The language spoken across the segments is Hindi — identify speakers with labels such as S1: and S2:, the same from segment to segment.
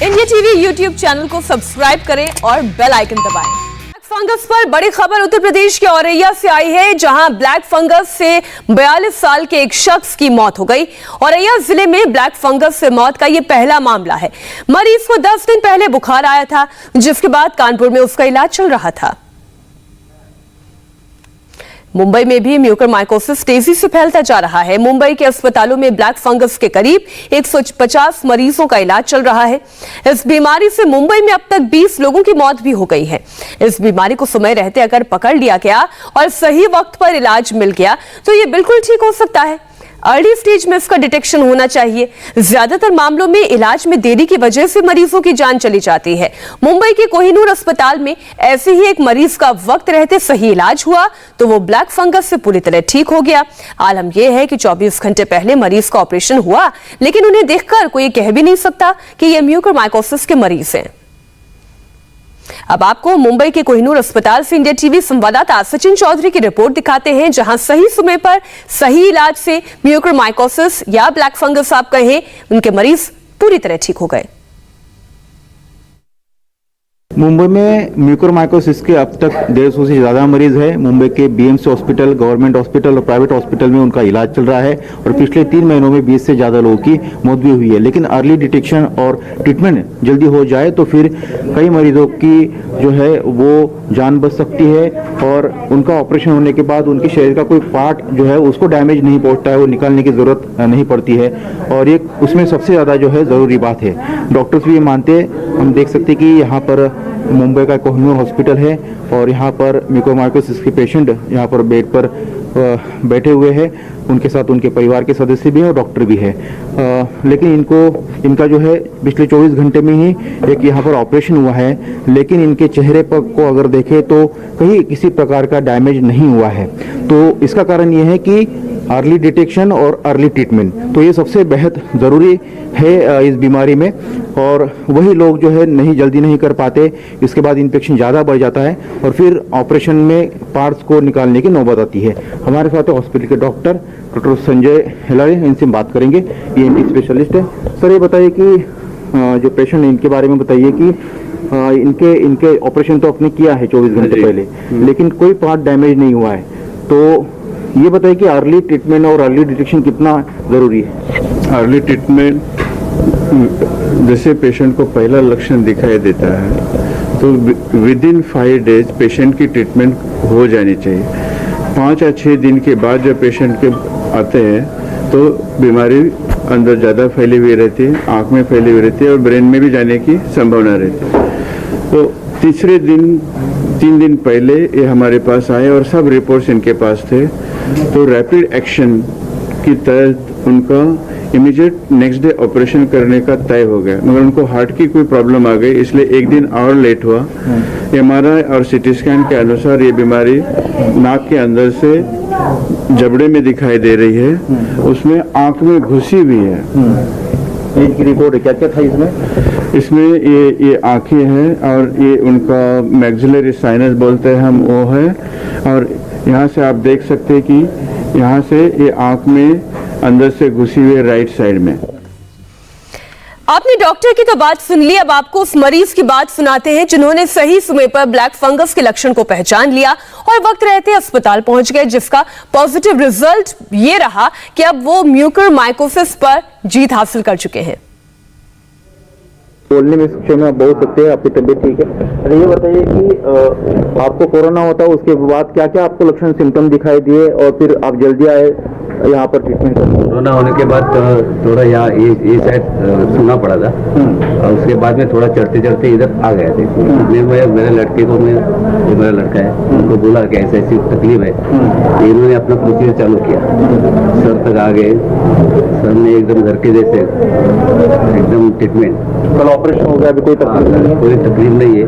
S1: इंडिया टीवी यूट्यूब चैनल को सब्सक्राइब करें और बेल आइकन दबाएं। ब्लैक फंगस पर बड़ी खबर उत्तर प्रदेश के औरैया से आई है, जहां ब्लैक फंगस से 42 साल के एक शख्स की मौत हो गई। औरैया जिले में ब्लैक फंगस से मौत का यह पहला मामला है। मरीज को 10 दिन पहले बुखार आया था, जिसके बाद कानपुर में उसका इलाज चल रहा था। मुंबई में भी म्यूकरमाइकोसिस तेजी से फैलता जा रहा है। मुंबई के अस्पतालों में ब्लैक फंगस के करीब 150 मरीजों का इलाज चल रहा है। इस बीमारी से मुंबई में अब तक 20 लोगों की मौत भी हो गई है। इस बीमारी को समय रहते अगर पकड़ लिया गया और सही वक्त पर इलाज मिल गया तो ये बिल्कुल ठीक हो सकता है। अर्ली स्टेज में इसका डिटेक्शन होना चाहिए। ज्यादातर मामलों में इलाज में देरी की वजह से मरीजों की जान चली जाती है। मुंबई के कोहिनूर अस्पताल में ऐसे ही एक मरीज का वक्त रहते सही इलाज हुआ तो वो ब्लैक फंगस से पूरी तरह ठीक हो गया। आलम यह है कि 24 घंटे पहले मरीज का ऑपरेशन हुआ, लेकिन उन्हें देखकर कोई कह भी नहीं सकता कि ये म्यूकरमाइकोसिस के मरीज हैं। अब आपको मुंबई के कोहिनूर अस्पताल से इंडिया टीवी संवाददाता सचिन चौधरी की रिपोर्ट दिखाते हैं, जहां सही समय पर सही इलाज से म्यूकरमाइकोसिस या ब्लैक फंगस आप कहें, उनके मरीज पूरी तरह ठीक हो गए।
S2: मुंबई में म्यूकरमाइकोसिस के अब तक 150 से ज़्यादा मरीज है। मुंबई के बीएमसी हॉस्पिटल, गवर्नमेंट हॉस्पिटल और प्राइवेट हॉस्पिटल में उनका इलाज चल रहा है और पिछले 3 महीनों में 20 से ज़्यादा लोगों की मौत भी हुई है। लेकिन अर्ली डिटेक्शन और ट्रीटमेंट जल्दी हो जाए तो फिर कई मरीजों की जो है वो जान बच सकती है और उनका ऑपरेशन होने के बाद उनके शरीर का कोई पार्ट जो है उसको डैमेज नहीं पहुँचता है, वो निकालने की ज़रूरत नहीं पड़ती है। और ये उसमें सबसे ज़्यादा जो है ज़रूरी बात है। डॉक्टर्स भी ये मानते हैं। हम देख सकते हैं कि यहाँ पर मुंबई का कोहिनूर हॉस्पिटल है और यहाँ पर म्यूकरमाइकोसिस के पेशेंट यहाँ पर बेड पर बैठे हुए हैं। उनके साथ उनके परिवार के सदस्य भी हैं और डॉक्टर भी है। लेकिन इनका जो है पिछले 24 घंटे में ही एक यहाँ पर ऑपरेशन हुआ है, लेकिन इनके चेहरे पर को अगर देखें तो कहीं किसी प्रकार का डैमेज नहीं हुआ है। तो इसका कारण ये है कि अर्ली डिटेक्शन और अर्ली ट्रीटमेंट, तो ये सबसे बेहद ज़रूरी है इस बीमारी में। और वही लोग जो है जल्दी नहीं कर पाते, इसके बाद इन्फेक्शन ज़्यादा बढ़ जाता है और फिर ऑपरेशन में पार्ट्स को निकालने की नौबत आती है। हमारे साथ हॉस्पिटल के डॉक्टर संजय हिलारी, इनसे बात करेंगे। ENT स्पेशलिस्ट है। सर, ये बताइए कि जो पेशेंट है इनके बारे में बताइए कि इनके ऑपरेशन तो आपने किया है 24 घंटे पहले, लेकिन कोई पार्ट डैमेज नहीं हुआ है। तो ये बताइए कि अर्ली ट्रीटमेंट और अर्ली डिटेक्शन कितना ज़रूरी है?
S3: अर्ली ट्रीटमेंट, जैसे पेशेंट को पहला लक्षण दिखाई देता है तो विद इन 5 डेज पेशेंट की ट्रीटमेंट हो जानी चाहिए। 5 या 6 दिन के बाद जब पेशेंट के आते हैं तो बीमारी अंदर ज़्यादा फैली हुई रहती है, आँख में फैली हुई रहती है और ब्रेन में भी जाने की संभावना रहती है। तो तीसरे दिन 3 दिन पहले ये हमारे पास आए और सब रिपोर्ट्स इनके पास थे। तो रैपिड एक्शन की तहत उनका इमीडिएट नेक्स्ट डे ऑपरेशन करने का तय हो गया, मगर उनको हार्ट की कोई प्रॉब्लम आ गई, इसलिए 1 दिन और लेट हुआ। MRI और CT स्कैन के अनुसार ये बीमारी नाक के अंदर से जबड़े में दिखाई दे रही है, उसमें आंख में घुसी भी है।
S2: इनकी रिपोर्ट क्या क्या था
S3: इसमें ये आंखें हैं और ये उनका मैक्सिलरी साइनस बोलते हैं हम, वो है। और यहाँ से आप देख सकते हैं कि यहाँ से ये आंख में अंदर से घुसी हुई राइट साइड में।
S1: आपने डॉक्टर की तो बात सुन ली, अब आपको उस मरीज की बात सुनाते हैं जिन्होंने सही समय पर ब्लैक फंगस के लक्षण को पहचान लिया और वक्त रहते अस्पताल पहुंच गए, जिसका पॉजिटिव रिजल्ट ये रहा कि अब वो म्यूकरमाइकोसिस पर जीत हासिल कर चुके हैं।
S2: बोलने में सक्षम आप बोल सकते हैं, आपकी तबीयत ठीक है। अरे ये बताइए कि आपको कोरोना होता है, उसके बाद क्या क्या आपको लक्षण सिम्टम दिखाई दिए और फिर आप जल्दी आए यहाँ पर ट्रीटमेंट करने?
S4: कोरोना होने के बाद थोड़ा यहाँ ये शायद सुना पड़ा था और उसके बाद में थोड़ा चढ़ते चढ़ते इधर आ गए थे। मेरे लड़के को जो मेरा लड़का है उनको बोला कि ऐसी ऐसी तकलीफ है, इन्होंने अपना प्रोसीजर चालू किया। सर तक आ गए, सर ने एकदम घर के जैसे एकदम ट्रीटमेंट।
S2: कल ऑपरेशन हो गया, अभी कोई
S4: तकलीफ नहीं है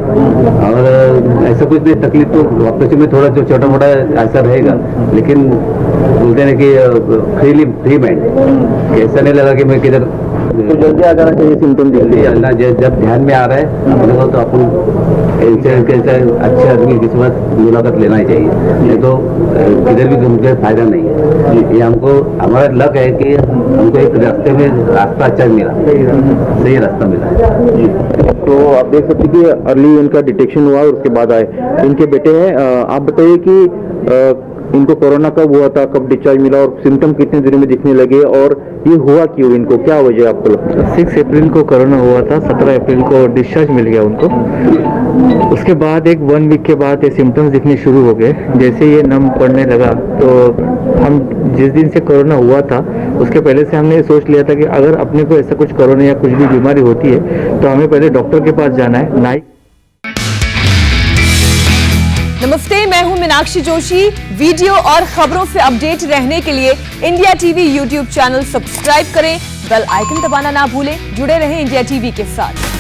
S4: और ऐसा कुछ नहीं। तकलीफ तो ऑपरेशन में थोड़ा जो छोटा मोटा ऐसा रहेगा, लेकिन बोलते हैं कि फ्री माइंड, ऐसा नहीं लगा कि मैं किधर
S2: तो जल्दी आ जाना चाहिए सिम्टम जल्दी।
S4: जब ध्यान में आ रहा है तो अपन इनसे अच्छे आदमी की किस्मत मुलाकात लेना ही चाहिए, नहीं तो किधर भी घूमकर फायदा नहीं है। ये हमको हमारा लक है कि हमको एक रास्ते में रास्ता अच्छा मिला, सही रास्ता मिला।
S2: तो आप देख सकते हैं कि अर्ली इनका डिटेक्शन हुआ और उसके बाद आए। इनके बेटे हैं, आप बताइए कि इनको कोरोना कब हुआ था, कब डिस्चार्ज मिला और सिम्टम कितने दिनों में दिखने लगे और ये हुआ क्यों, इनको क्या वजह आपको लगता है?
S5: 6 अप्रैल को कोरोना हुआ था, 17 अप्रैल को डिस्चार्ज मिल गया उनको। उसके बाद एक 1 वीक के बाद ये सिम्टम्स दिखने शुरू हो गए। जैसे ये नम पड़ने लगा तो हम जिस दिन से कोरोना हुआ था उसके पहले से हमने ये सोच लिया था कि अगर अपने को ऐसा कुछ कोरोना या कुछ भी बीमारी होती है तो हमें पहले डॉक्टर के पास जाना है। नाइक
S1: नमस्ते, मैं हूं मीनाक्षी जोशी। वीडियो और खबरों से अपडेट रहने के लिए India TV YouTube channel subscribe करें, बेल आइकन दबाना ना भूलें। जुड़े रहें इंडिया टीवी के साथ।